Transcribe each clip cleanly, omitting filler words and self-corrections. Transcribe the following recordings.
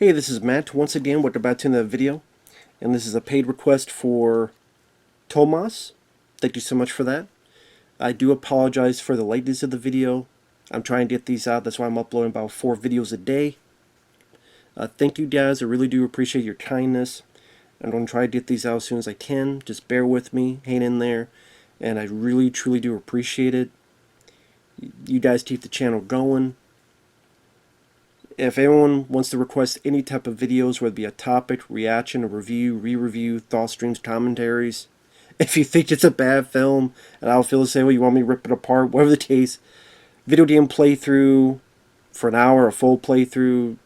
Hey, this is Matt once again. We're about to end the video, and this is a paid request for Tomas. Thank you so much for that. I do apologize for the lateness of the video. I'm trying to get these out. That's why I'm uploading about 4 videos a day. Thank you guys. I really do appreciate your kindness. I'm going to try to get these out as soon as I can. Just bear with me. Hang in there. And I really, truly do appreciate it. You guys keep the channel going. If anyone wants to request any type of videos, whether it be a topic, reaction, a review, re-review, thought streams, commentaries, if you think it's a bad film and I'll feel the same way, you want me to rip it apart, whatever the case, video game playthrough for an hour, a full playthrough,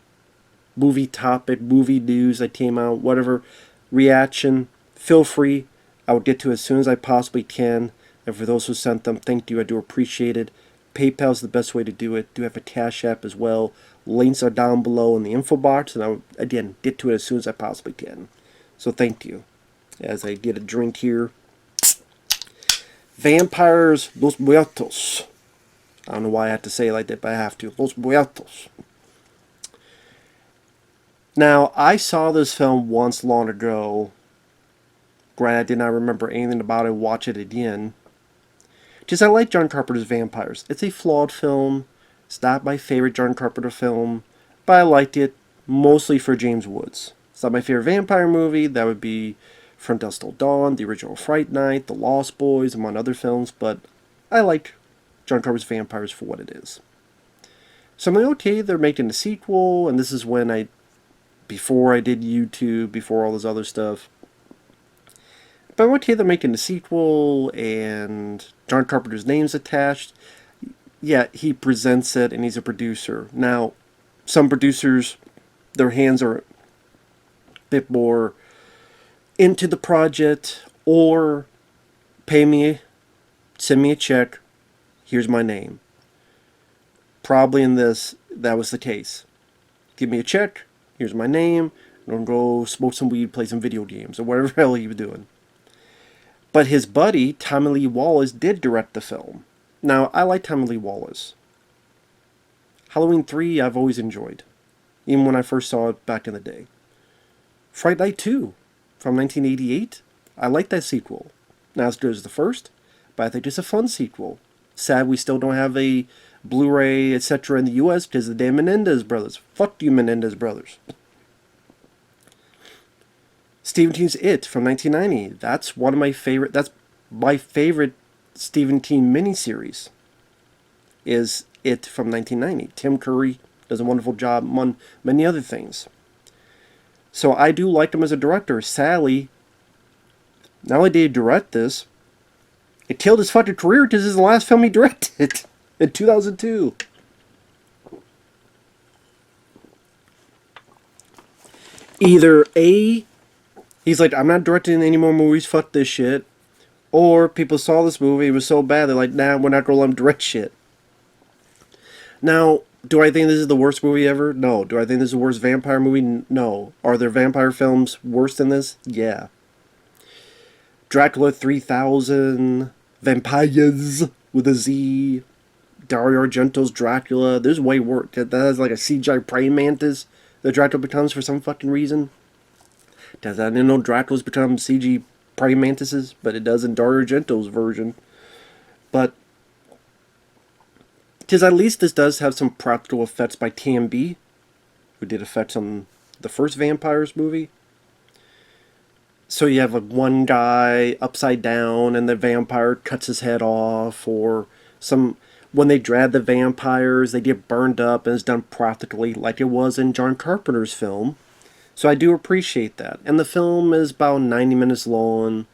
movie topic, movie news that came out, whatever, reaction, feel free. I will get to it as soon as I possibly can. And for those who sent them, thank you. I do appreciate it. PayPal is the best way to do it. Do have a Cash App as well. Links are down below in the info box, and I'll, again, get to it as soon as I possibly can. So thank you. As I get a drink here. Vampires, Los Muertos. I don't know why I have to say it like that, but I have to. Los Muertos. Now, I saw this film once long ago. Granted, I did not remember anything about it. Watch it again. Just I like John Carpenter's Vampires. It's a flawed film. It's not my favorite John Carpenter film, but I liked it mostly for James Woods. It's not my favorite vampire movie. That would be From Dusk Till Dawn, the original Fright Night, The Lost Boys, among other films, but I like John Carpenter's Vampires for what it is. So I'm like, okay, they're making a sequel, and this is when before I did YouTube, before all this other stuff. But okay, they're making a sequel, and John Carpenter's name's attached. Yeah, he presents it, and he's a producer. Now, some producers, their hands are a bit more into the project, or pay me, send me a check, here's my name. Probably in this, that was the case. Give me a check, here's my name, and I'm going to go smoke some weed, play some video games, or whatever the hell he was doing. But his buddy, Tommy Lee Wallace, did direct the film. Now, I like Tommy Lee Wallace. Halloween 3, I've always enjoyed. Even when I first saw it back in the day. Fright Night 2, from 1988. I like that sequel. Not as good as the first, but I think it's a fun sequel. Sad we still don't have a Blu-ray, etc. in the US because of the damn Menendez brothers. Fuck you, Menendez brothers. Stephen King's It from 1990. That's one of my favorite. That's my favorite Stephen King miniseries. Is It from 1990. Tim Curry does a wonderful job among many other things. So I do like him as a director. Sadly, not only did he direct this, it killed his fucking career because this is the last film he directed in 2002. Either A, he's like, I'm not directing any more movies, fuck this shit. Or people saw this movie, it was so bad, they're like, nah, we're not going to let him direct shit. Now, do I think this is the worst movie ever? No. Do I think this is the worst vampire movie? No. Are there vampire films worse than this? Yeah. Dracula 3000, Vampires with a Z, Dario Argento's Dracula. There's way worse. That has like a CGI praying mantis that Dracula becomes for some fucking reason. Does I didn't know Dracula's become CG praying mantises, but it does in Dario Argento's version. But because at least this does have some practical effects by TMB, who did effects on the first Vampires movie. So you have like one guy upside down and the vampire cuts his head off, or when they drag the vampires, they get burned up, and it's done practically like it was in John Carpenter's film. So I do appreciate that. And the film is about 90 minutes long,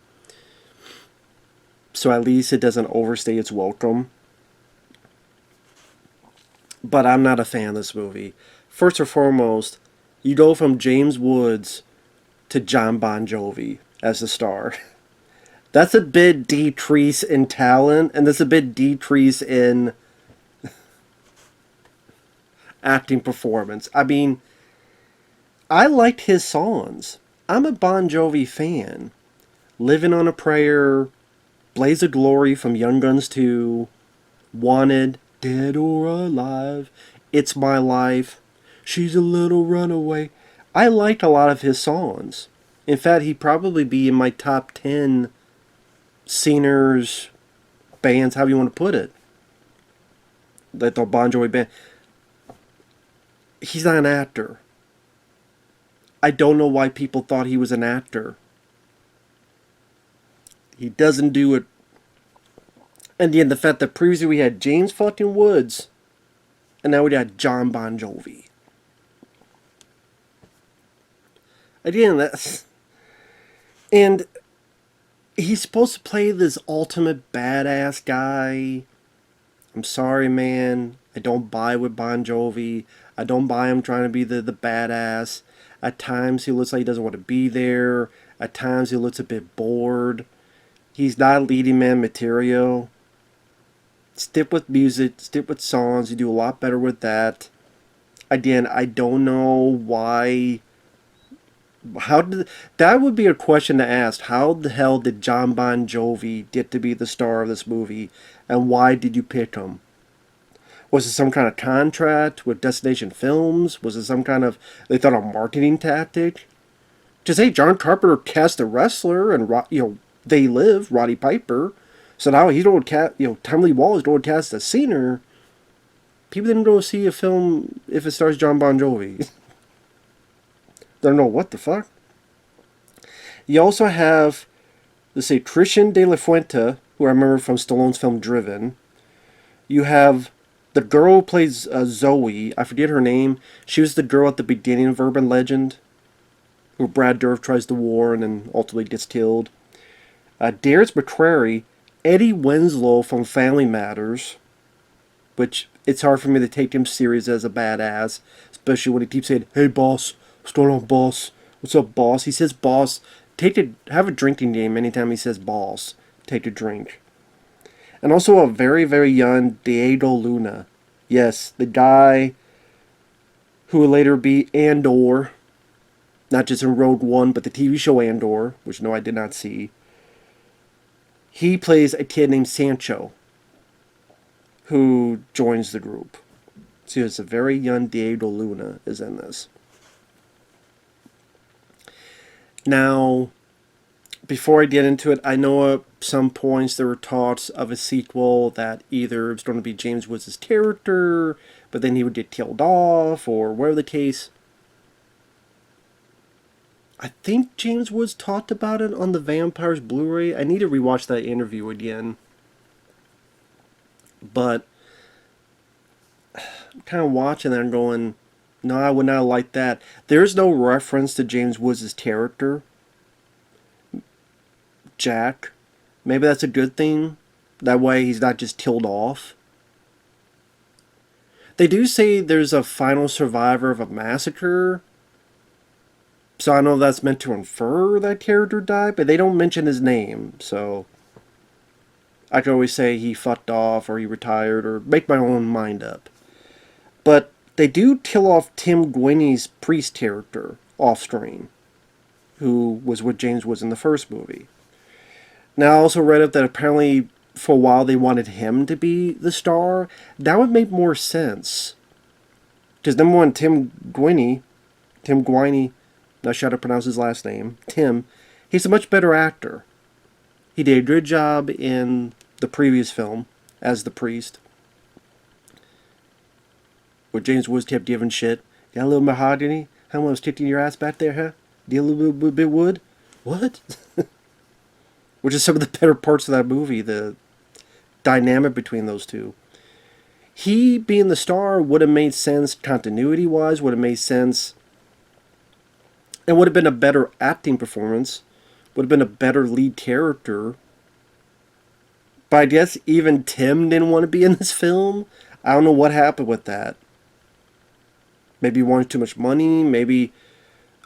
so at least it doesn't overstay its welcome. But I'm not a fan of this movie. First and foremost, you go from James Woods to Jon Bon Jovi as the star. That's a bit decrease in talent, and that's a bit decrease in acting performance. I mean, I liked his songs. I'm a Bon Jovi fan. Living on a Prayer, Blaze of Glory from Young Guns 2, Wanted, Dead or Alive, It's My Life, She's a Little Runaway, I liked a lot of his songs. In fact, he'd probably be in my top 10 singers, bands, however you want to put it. Like the Bon Jovi band. He's not an actor. I don't know why people thought he was an actor. He doesn't do it. And then the fact that previously we had James fucking Woods, and now we got Jon Bon Jovi. Again, that's... And he's supposed to play this ultimate badass guy. I'm sorry, man. I don't buy with Bon Jovi. I don't buy him trying to be the badass. At times he looks like he doesn't want to be there. At times he looks a bit bored. He's not leading man material. Stick with music. Stick with songs. You do a lot better with that. Again, I don't know why... That would be a question to ask. How the hell did Jon Bon Jovi get to be the star of this movie, and why did you pick him? Was it some kind of contract with Destination Films? Was it some kind of, they thought, a marketing tactic? Just, hey, John Carpenter cast a wrestler, and They Live, Roddy Piper, so now he's going to cast, Tommy Lee Wallace going to cast a singer. People didn't go see a film if it stars Jon Bon Jovi. Don't know what the fuck. You also have, let's say, Christian De La Fuente, who I remember from Stallone's film Driven. You have the girl who plays Zoe. I forget her name. She was the girl at the beginning of Urban Legend, who Brad Dourif tries to war and then ultimately gets killed. Darius McCrary, Eddie Winslow from Family Matters, which it's hard for me to take him serious as a badass, especially when he keeps saying, "Hey boss, what's going on, boss? What's up, boss?" He says boss. Have a drinking game anytime he says boss. Take a drink. And also a very, very young Diego Luna. Yes, the guy who will later be Andor. Not just in Rogue One, but the TV show Andor, which no, I did not see. He plays a kid named Sancho, who joins the group. So it's a very young Diego Luna is in this. Now, before I get into it, I know at some points there were talks of a sequel that either it was going to be James Woods' character, but then he would get killed off, or whatever the case. I think James Woods talked about it on the Vampires Blu-ray. I need to rewatch that interview again. But I'm kind of watching that and going, no, I would not like that. There's no reference to James Woods' character, Jack. Maybe that's a good thing. That way he's not just killed off. They do say there's a final survivor of a massacre. So I know that's meant to infer that character died, but they don't mention his name. So I could always say he fucked off or he retired or make my own mind up. But they do kill off Tim Gwynny's priest character off screen, who was with James Woods in the first movie. Now I also read up that apparently for a while they wanted him to be the star. That would make more sense. Because number one, Tim Gwynny, not sure how to pronounce his last name, Tim, he's a much better actor. He did a good job in the previous film as the priest, where James Woods kept giving shit. Got a little mahogany? How much kicking your ass back there, huh? Did a little bit wood? What? Which is some of the better parts of that movie, the dynamic between those two. He being the star would have made sense continuity-wise, would have made sense. It would have been a better acting performance. Would have been a better lead character. But I guess even Tim didn't want to be in this film. I don't know what happened with that. Maybe he wanted too much money. Maybe...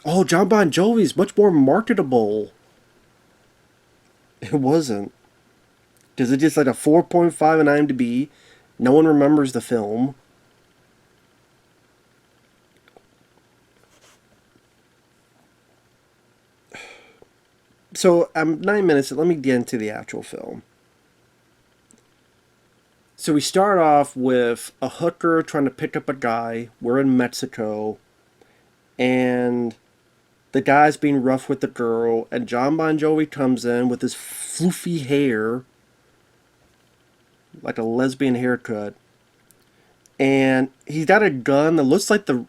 Oh, Jon Bon Jovi is much more marketable. It wasn't. Because it's just like a 4.5 on IMDb. No one remembers the film. So, 9 minutes, let me get into the actual film. So we start off with a hooker trying to pick up a guy. We're in Mexico. And the guy's being rough with the girl, and Jon Bon Jovi comes in with his floofy hair, like a lesbian haircut, and he's got a gun that looks like the...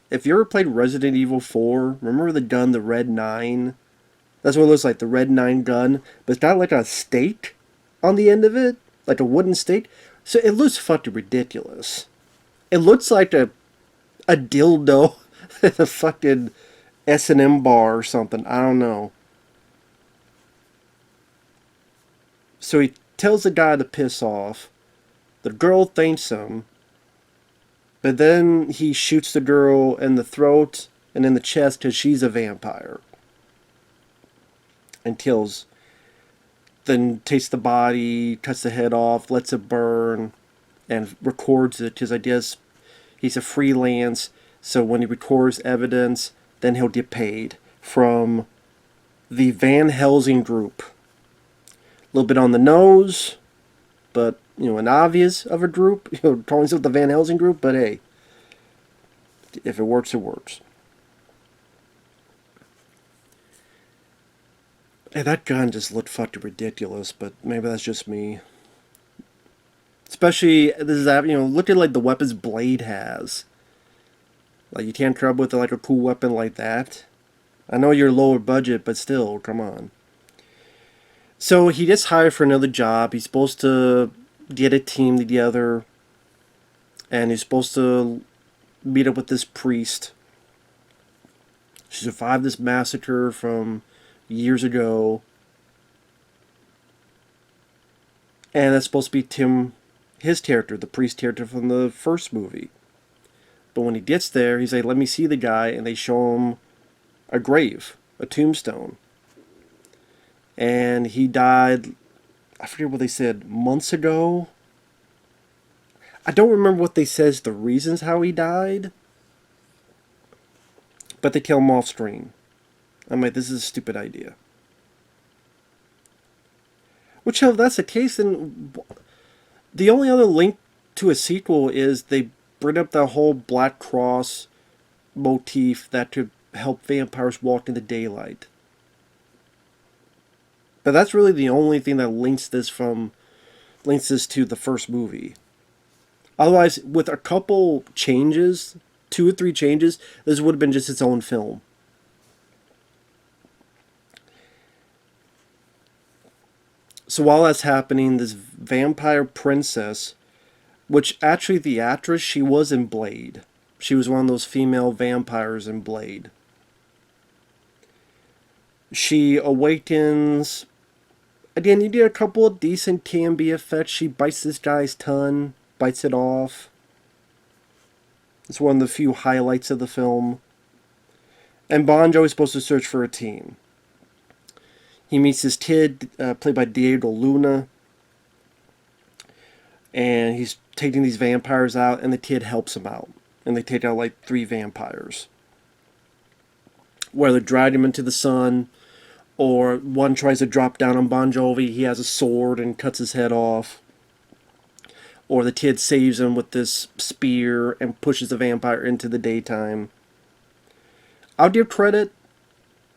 If you ever played Resident Evil 4, remember the gun, the Red 9? That's what it looks like, the Red 9 gun, but it's got like a stake on the end of it, like a wooden stake. So it looks fucking ridiculous. It looks like a dildo at a fucking S&M bar or something. I don't know. So he tells the guy to piss off. The girl thanks him. But then he shoots the girl in the throat and in the chest because she's a vampire. And kills. Then takes the body, cuts the head off, lets it burn, and records it because I guess he's a freelance. So when he records evidence, then he'll get paid from the Van Helsing group. A little bit on the nose, but, an obvious of a group. Calling himself the Van Helsing group, but hey, if it works, it works. Hey, that gun just looked fucking ridiculous, but maybe that's just me. Especially, this is, look at like the weapons Blade has. Like, you can't come up with like a cool weapon like that. I know you're lower budget, but still, come on. So he gets hired for another job. He's supposed to get a team together, and he's supposed to meet up with this priest. She survived this massacre from years ago, and that's supposed to be Tim, his character, the priest character from the first movie. But when he gets there, he's like, let me see the guy, and they show him a grave, a tombstone. And he died, I forget what they said, months ago? I don't remember what they said, the reasons how he died. But they kill him off screen. I'm like, this is a stupid idea. Which, if that's the case, then the only other link to a sequel is they bring up the whole Black Cross motif that could help vampires walk in the daylight. But that's really the only thing that links this to the first movie. Otherwise, with a couple changes, 2 or 3 changes, this would have been just its own film. So while that's happening, this vampire princess, which actually the actress, she was in Blade. She was one of those female vampires in Blade. She awakens. Again, you get a couple of decent TMB effects. She bites this guy's tongue, bites it off. It's one of the few highlights of the film. And Bon Jovi is supposed to search for a team. He meets this kid, played by Diego Luna. And he's taking these vampires out, and the kid helps him out. And they take out like 3 vampires. Whether drag him into the sun, or one tries to drop down on Bon Jovi, he has a sword and cuts his head off. Or the kid saves him with this spear and pushes the vampire into the daytime. I'll give credit.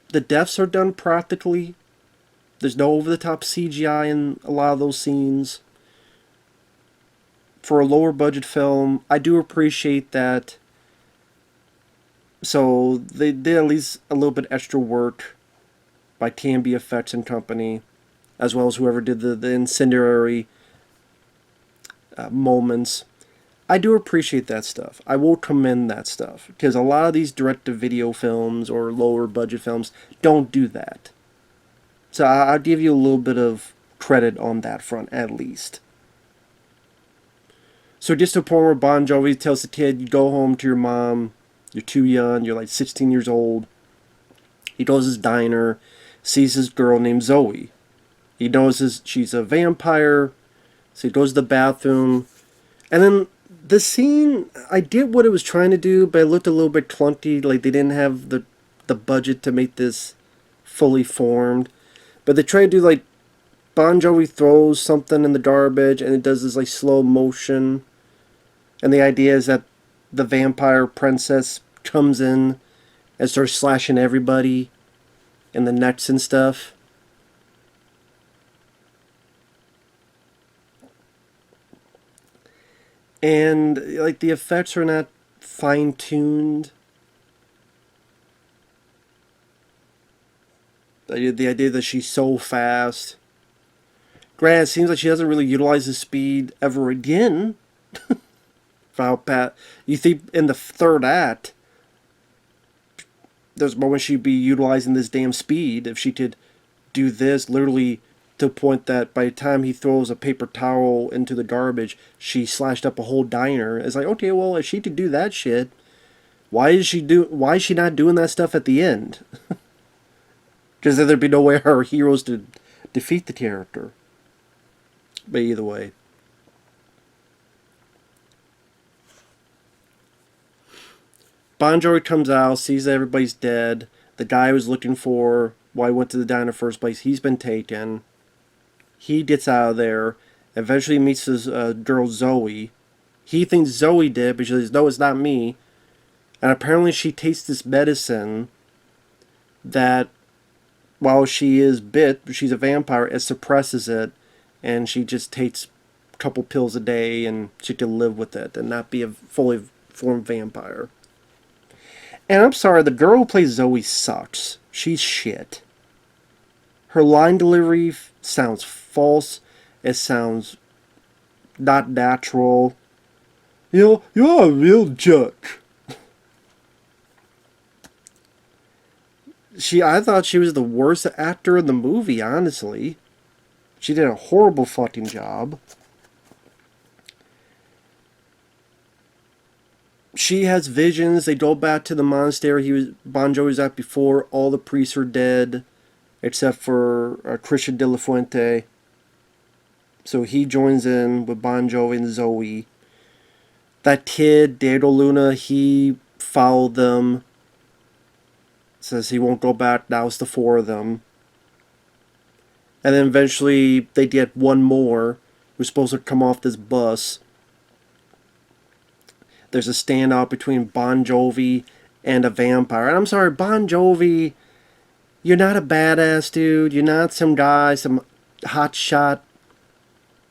The deaths are done practically. There's no over-the-top CGI in a lot of those scenes. For a lower budget film, I do appreciate that. So they did at least a little bit extra work by TMB Effects and Company, as well as whoever did the incendiary moments. I do appreciate that stuff. I will commend that stuff, because a lot of these direct-to-video films or lower budget films don't do that. So I'll give you a little bit of credit on that front, at least. So just to a point where Bon Jovi tells the kid, you go home to your mom, you're too young, you're like 16 years old. He goes to his diner, sees this girl named Zoe. He knows she's a vampire, so he goes to the bathroom. And then the scene, I did what it was trying to do, but it looked a little bit clunky, like they didn't have the budget to make this fully formed. But they try to do like, Bon Jovi throws something in the garbage, and it does this like slow motion. And the idea is that the vampire princess comes in and starts slashing everybody in the necks and stuff. And like the effects are not fine tuned. The idea that she's so fast. Granted, it seems like she doesn't really utilize the speed ever again. For how Pat, you think in the third act, there's moments she'd be utilizing this damn speed if she could do this literally to the point that by the time he throws a paper towel into the garbage, she slashed up a whole diner. It's like, okay, well, if she could do that shit, why is she not doing that stuff at the end? Because then there'd be no way our heroes to defeat the character. But either way. Bon Jovi comes out, sees that everybody's dead. The guy I was looking for while he went to the diner in the first place, he's been taken. He gets out of there. Eventually meets his girl Zoe. He thinks Zoe did, but she says, no, it's not me. And apparently she takes this medicine that, while she is bit, she's a vampire, it suppresses it. And she just takes a couple pills a day and she can live with it and not be a fully formed vampire. And I'm sorry, the girl who plays Zoe sucks. She's shit. Her line delivery sounds false. It sounds not natural. You're a real jerk. I thought she was the worst actor in the movie, honestly. She did a horrible fucking job. She has visions. They go back to the monastery Bon Jovi was at before. All the priests are dead, except for Christian de la Fuente. So he joins in with Bon Jovi and Zoe. That kid, Diego Luna, he followed them. Says he won't go back. Now it's the four of them. And then eventually they get one more who's supposed to come off this bus. There's a standoff between Bon Jovi and a vampire. And I'm sorry, Bon Jovi, you're not a badass dude. You're not some guy, some hotshot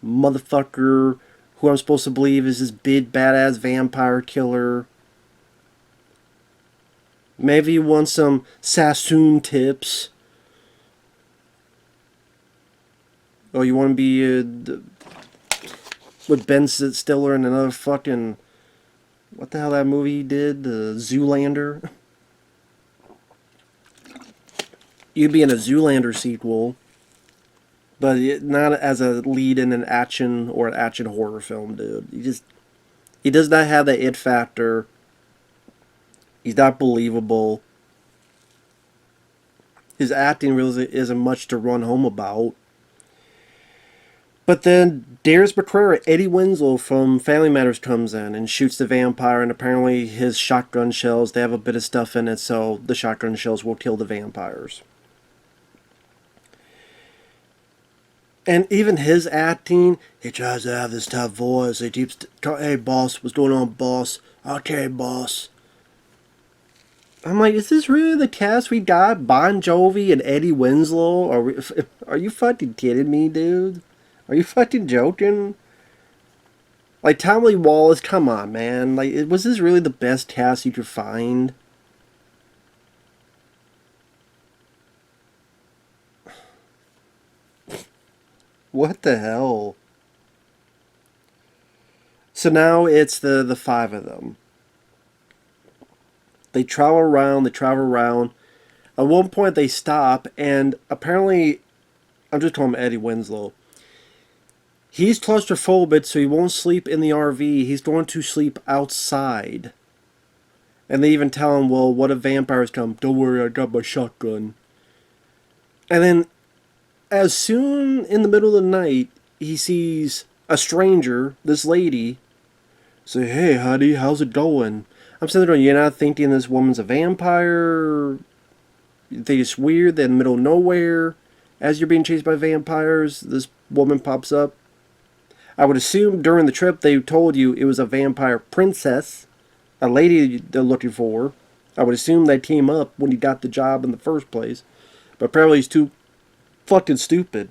motherfucker who I'm supposed to believe is this big badass vampire killer. Maybe you want some Sassoon tips. Or you want to be with Ben Stiller and another fucking... What the hell that movie he did? Zoolander? You'd be in a Zoolander sequel. But not as a lead in an action or an action horror film, dude. He does not have the it factor. He's not believable. His acting really isn't much to run home about. But then Darius McCrary, Eddie Winslow from Family Matters comes in and shoots the vampire, and apparently his shotgun shells, they have a bit of stuff in it, so the shotgun shells will kill the vampires. And even his acting, he tries to have this tough voice. He keeps, hey boss, what's going on, boss? Okay, boss. I'm like, is this really the cast we got? Bon Jovi and Eddie Winslow? Are you fucking kidding me, dude? Are you fucking joking? Like, Tommy Lee Wallace, come on, man. Like, was this really the best cast you could find? What the hell? So now it's the five of them. They travel around. At one point they stop, and apparently, I'm just calling him Eddie Winslow. He's claustrophobic, so he won't sleep in the RV. He's going to sleep outside. And they even tell him, well, what if vampires come? Don't worry, I got my shotgun. And then, as soon in the middle of the night, he sees a stranger, this lady, say, hey, honey, how's it going? I'm sitting there going, you're not thinking this woman's a vampire? You think it's weird that in the middle of nowhere, as you're being chased by vampires, this woman pops up? I would assume during the trip they told you it was a vampire princess, a lady they're looking for. I would assume they team up when he got the job in the first place. But apparently he's too fucking stupid.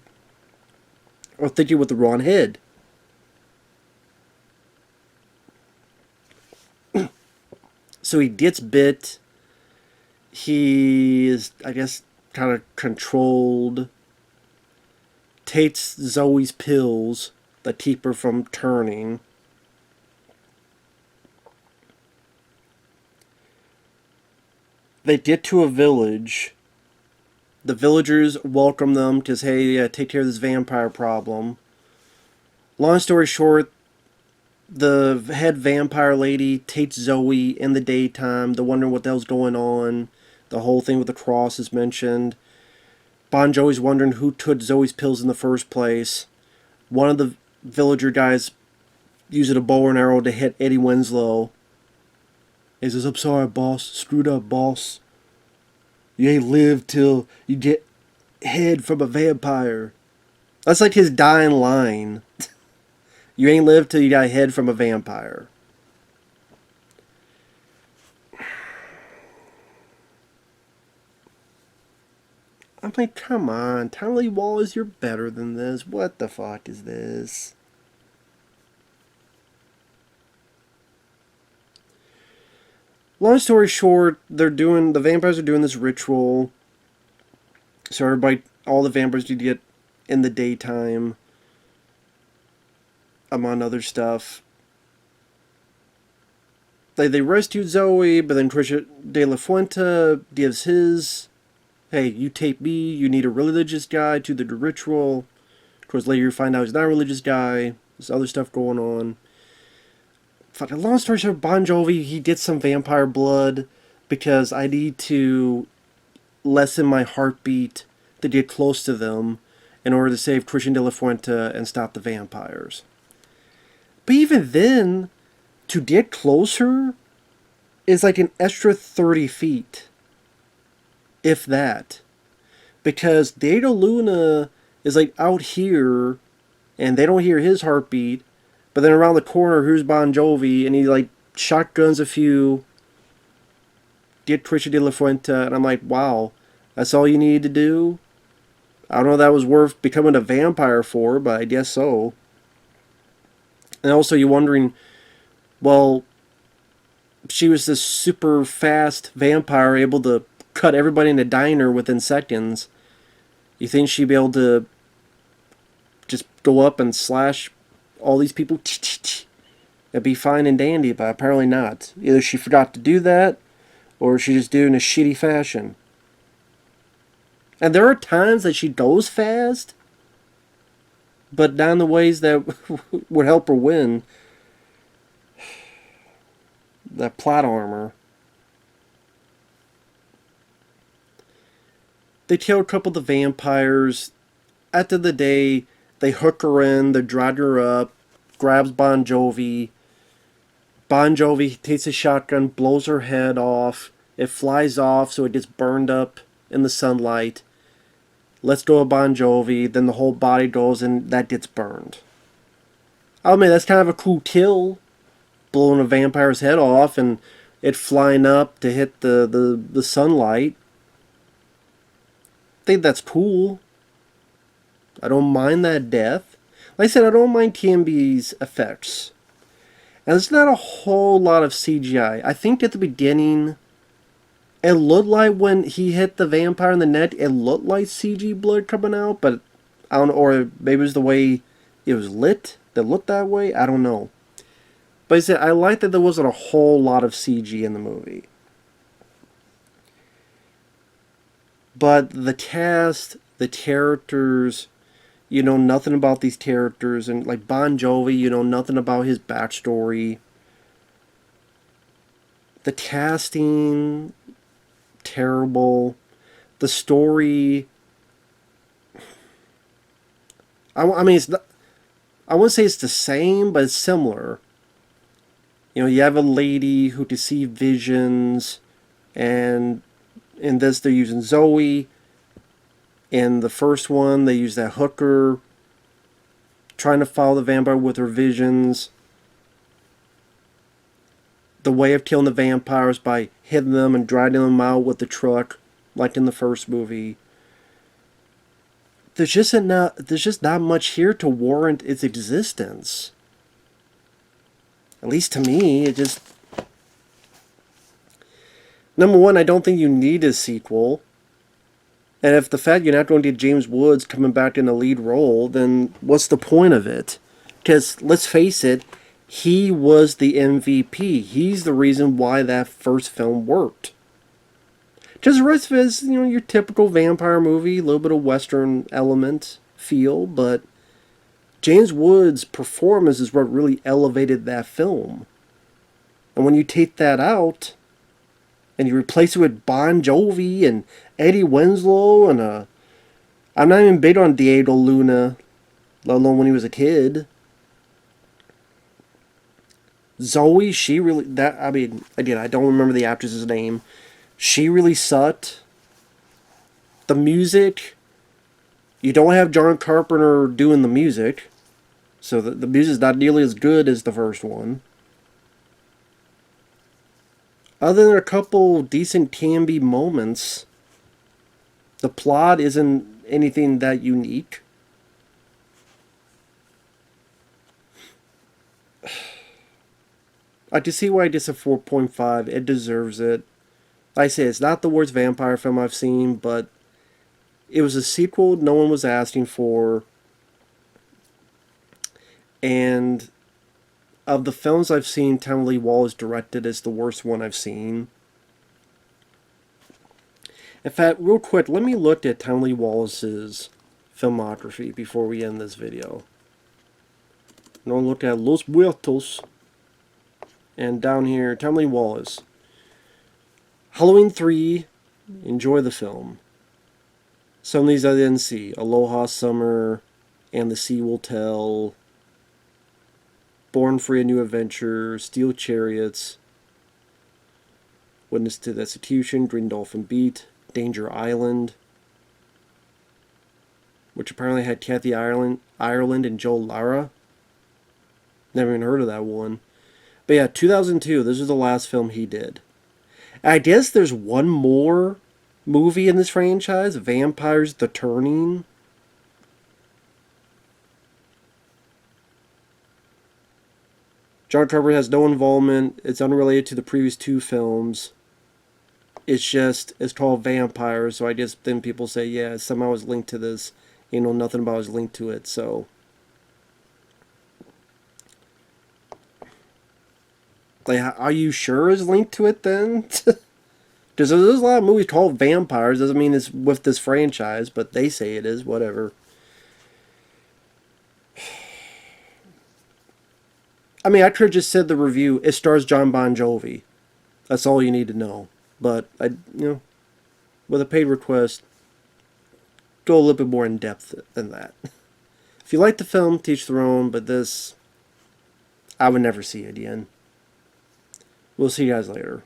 Or thinking with the wrong head. So he gets bit. He is, I guess, kind of controlled. Takes Zoe's pills that keep her from turning. They get to a village. The villagers welcome them because, hey, take care of this vampire problem. Long story short, the head vampire lady takes Zoe in the daytime. They're wondering what the hell's going on. The whole thing with the cross is mentioned. Bon Jovi's wondering who took Zoe's pills in the first place. One of the villager guys using a bow and arrow to hit Eddie Winslow. He says, I'm sorry, boss. Screwed up, boss. You ain't lived till you get head from a vampire. That's like his dying line. You ain't lived till you got head from a vampire. I'm like, come on, Tommy Lee Wallace, you're better than this. What the fuck is this? Long story short, the vampires are doing this ritual. So everybody, all the vampires need to get in the daytime. Among other stuff. They rescued Zoe, but then Trisha De La Fuente gives his, hey, you tape me, you need a religious guy to the ritual. Of course, later you find out he's not a religious guy. There's other stuff going on. Fucking long story short, Bon Jovi, he gets some vampire blood because I need to lessen my heartbeat to get close to them in order to save Christian De La Fuente and stop the vampires. But even then, to get closer is like an extra 30 feet. If that. Because Data Luna is like out here, and they don't hear his heartbeat. But then around the corner, here's Bon Jovi, and he like shotguns a few. Get Trisha De La Fuente, and I'm like, wow, that's all you needed to do? I don't know if that was worth becoming a vampire for, but I guess so. And also you're wondering, well, she was this super fast vampire able to cut everybody in a diner within seconds. You think she'd be able to just go up and slash all these people? It'd be fine and dandy, but apparently not. Either she forgot to do that, or she just did it in a shitty fashion. And there are times that she goes fast, but not in the ways that would help her win. That plot armor. They kill a couple of the vampires. At the end of the day, they hook her in, they drag her up, grabs Bon Jovi. Bon Jovi takes a shotgun, blows her head off. It flies off, so it gets burned up in the sunlight. Let's go of Bon Jovi, then the whole body goes and that gets burned. I mean, that's kind of a cool kill. Blowing a vampire's head off and it flying up to hit the sunlight. I think that's cool. I don't mind that death. Like I said, I don't mind TMB's effects. And there's not a whole lot of CGI. I think at the beginning, it looked like when he hit the vampire in the neck, it looked like CG blood coming out, but I don't know, or maybe it was the way it was lit that looked that way. I don't know. But I said, I like that there wasn't a whole lot of CG in the movie. But the cast, the characters, you know nothing about these characters. And like Bon Jovi, you know nothing about his backstory. The casting, terrible. The story, I mean, it's not, I wouldn't say it's the same, but it's similar. You know, you have a lady who can see visions, and in this they're using Zoe. In the first one, they use that hooker, trying to follow the vampire with her visions. the way of killing the vampires by hitting them and driving them out with the truck, like in the first movie. There's just not much here to warrant its existence. At least to me, it just... Number one, I don't think you need a sequel. And if the fact you're not going to get James Woods coming back in the lead role, then what's the point of it? Because, let's face it, he was the MVP. He's the reason why that first film worked. Just the rest of it is, your typical vampire movie, a little bit of Western element, feel, but James Woods' performance is what really elevated that film. And when you take that out, and you replace it with Bon Jovi and Eddie Winslow, and I'm not even big on Diego Luna, let alone when he was a kid. Zoe, she really, again, I don't remember the actress's name. She really sucked. The music, you don't have John Carpenter doing the music, so the music's not nearly as good as the first one. Other than a couple decent Canby moments, the plot isn't anything that unique. I can see why it gets a 4.5. It deserves it. Like I say, it's not the worst vampire film I've seen, but it was a sequel no one was asking for. And of the films I've seen, Tommy Lee Wallace directed is the worst one I've seen. In fact, real quick, let me look at Tommy Lee Wallace's filmography before we end this video. I'm going to look at Los Muertos. And down here, Tommy Lee Wallace. Halloween 3, enjoy the film. Some of these I didn't see. Aloha Summer, And the Sea Will Tell, Born Free, A New Adventure, Steel Chariots, Witness to the Execution, Green Dolphin Beat, Danger Island, which apparently had Kathy Ireland and Joe Lara. Never even heard of that one. But yeah, 2002, this is the last film he did. I guess there's one more movie in this franchise, Vampires the Turning. John Carpenter has no involvement. It's unrelated to the previous two films. It's called Vampires, so I guess then people say, yeah, somehow it's linked to this. Nothing about it's linked to it, so... Like, are you sure it's linked to it then? Because there's a lot of movies called Vampires. Doesn't mean it's with this franchise, but they say it is. Whatever. I mean, I could have just said the review, it stars Jon Bon Jovi. That's all you need to know. But, with a paid request, go a little bit more in depth than that. If you like the film, teach their own, but this, I would never see it again. We'll see you guys later.